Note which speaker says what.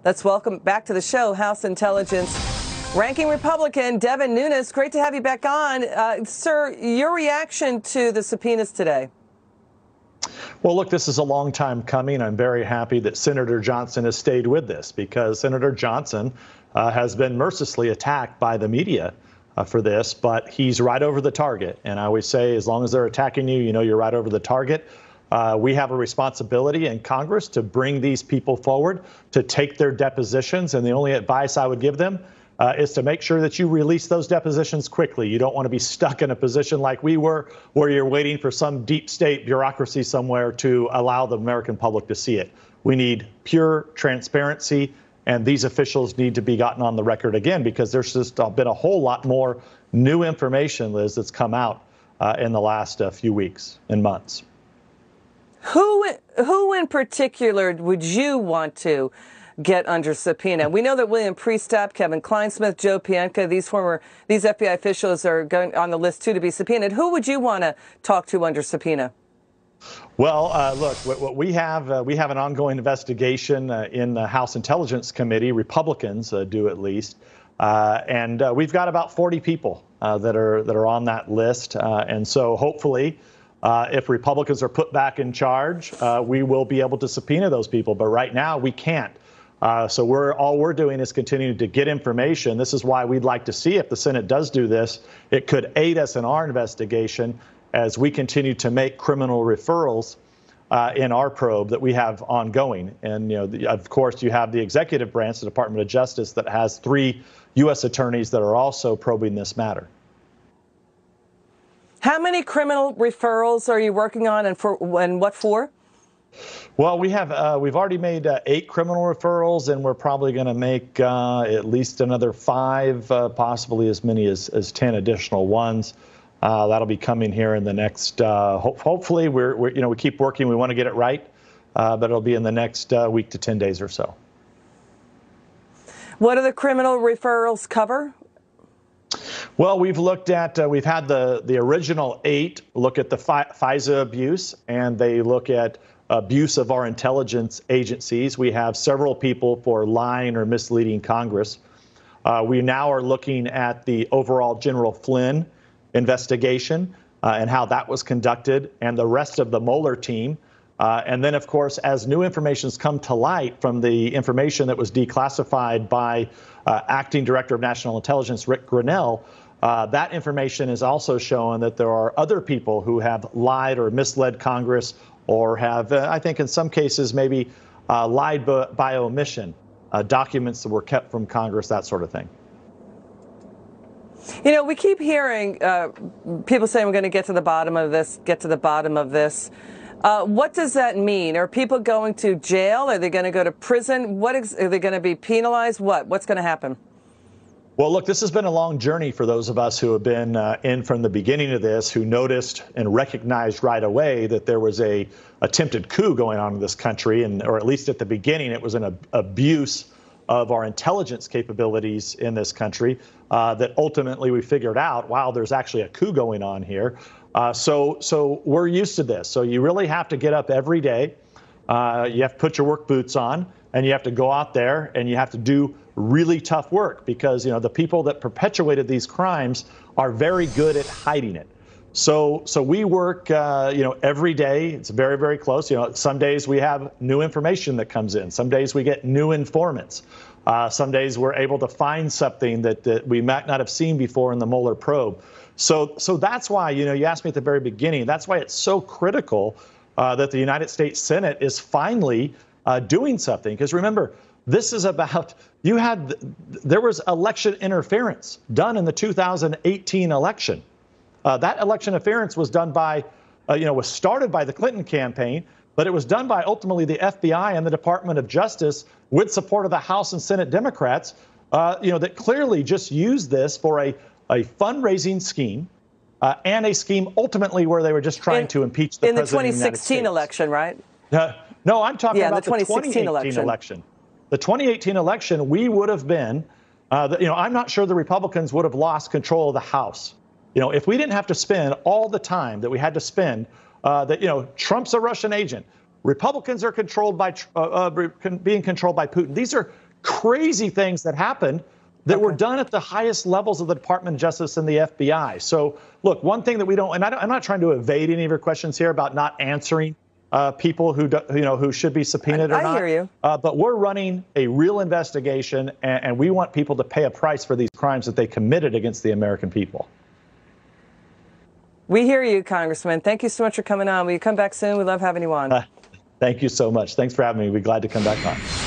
Speaker 1: Let's welcome back to the show House Intelligence Ranking Republican Devin Nunes. Great to have you back on. Sir, your reaction to the subpoenas today?
Speaker 2: Well, look, this is a long time coming. I'm very happy that Senator Johnson has stayed with this because Senator Johnson has been mercilessly attacked by the media for this, but he's right over the target. And I always say, as long as they're attacking you, you know you're right over the target. We have a responsibility in Congress to bring these people forward, to take their depositions. And the only advice I would give them is to make sure that you release those depositions quickly. You don't want to be stuck in a position like we were, where you're waiting for some deep state bureaucracy somewhere to allow the American public to see it. We need pure transparency, and these officials need to be gotten on the record again, because there's just been a whole lot more new information, Liz, that's come out in the last few weeks and months.
Speaker 1: Who in particular would you want to get under subpoena? We know that William Priestap, Kevin Kleinsmith, Joe Pientka, these FBI officials are going on the list too to be subpoenaed. Who would you want to talk to under subpoena?
Speaker 2: Well, look, what we have an ongoing investigation in the House Intelligence Committee. Republicans do, at least, and we've got about 40 people that are on that list, and so hopefully, if Republicans are put back in charge, we will be able to subpoena those people. But right now, we can't. So all we're doing is continuing to get information. This is why we'd like to see, if the Senate does do this, it could aid us in our investigation as we continue to make criminal referrals in our probe that we have ongoing. And, you know, of course, you have the executive branch, the Department of Justice, that has 3 U.S. attorneys that are also probing this matter.
Speaker 1: How many criminal referrals are you working on, and what for?
Speaker 2: Well, we've already made 8 criminal referrals, and we're probably going to make at least another 5, possibly as many as 10 additional ones. That'll be coming here in the next. Hopefully, we keep working. We want to get it right, but it'll be in the next week to 10 days or so.
Speaker 1: What do the criminal referrals cover?
Speaker 2: Well, we've had the original 8 look at the FISA abuse, and they look at abuse of our intelligence agencies. We have several people for lying or misleading Congress. We now are looking at the overall General Flynn investigation and how that was conducted, and the rest of the Mueller team. And then, of course, as new information has come to light from the information that was declassified by Acting Director of National Intelligence Rick Grenell, that information is also showing that there are other people who have lied or misled Congress, or have, I think in some cases, maybe lied by omission, documents that were kept from Congress, that sort of thing.
Speaker 1: You know, we keep hearing people saying we're going to get to the bottom of this, get to the bottom of this. What does that mean? Are people going to jail? Are they going to go to prison? Are they going to be penalized? What's going to happen?
Speaker 2: Well, look, this has been a long journey for those of us who have been in from the beginning of this, who noticed and recognized right away that there was a attempted coup going on in this country, or at least at the beginning, it was an abuse of our intelligence capabilities in this country, that ultimately we figured out, wow, there's actually a coup going on here. So we're used to this. So you really have to get up every day. You have to put your work boots on, and you have to go out there and you have to do really tough work, because, you know, the people that perpetuated these crimes are very good at hiding it. So we work, every day. It's very, very close. You know, some days we have new information that comes in. Some days we get new informants. Some days we're able to find something that we might not have seen before in the Mueller probe. So that's why, you know, you asked me at the very beginning, that's why it's so critical that the United States Senate is finally doing something. Because remember, this is about, there was election interference done in the 2018 election. That election interference was done by, was started by the Clinton campaign, but it was done by ultimately the FBI and the Department of Justice with support of the House and Senate Democrats, that clearly just used this for a fundraising scheme and a scheme ultimately where they were just trying to impeach the president of the United States.
Speaker 1: In the 2016 election, right?
Speaker 2: No, I'm talking about the 2018 election. The 2018 election, we would have been, I'm not sure the Republicans would have lost control of the House. You know, if we didn't have to spend all the time that we had to spend, Trump's a Russian agent. Republicans are controlled by being controlled by Putin. These are crazy things that happened that were done at the highest levels of the Department of Justice and the FBI. So, look, one thing that we don't, and I'm not trying to evade any of your questions here about not answering people who should be subpoenaed or not.
Speaker 1: I hear you.
Speaker 2: But we're running a real investigation, and we want people to pay a price for these crimes that they committed against the American people.
Speaker 1: We hear you, Congressman. Thank you so much for coming on. Will you come back soon? We love having you on.
Speaker 2: Thank you so much. Thanks for having me. We're glad to come back on.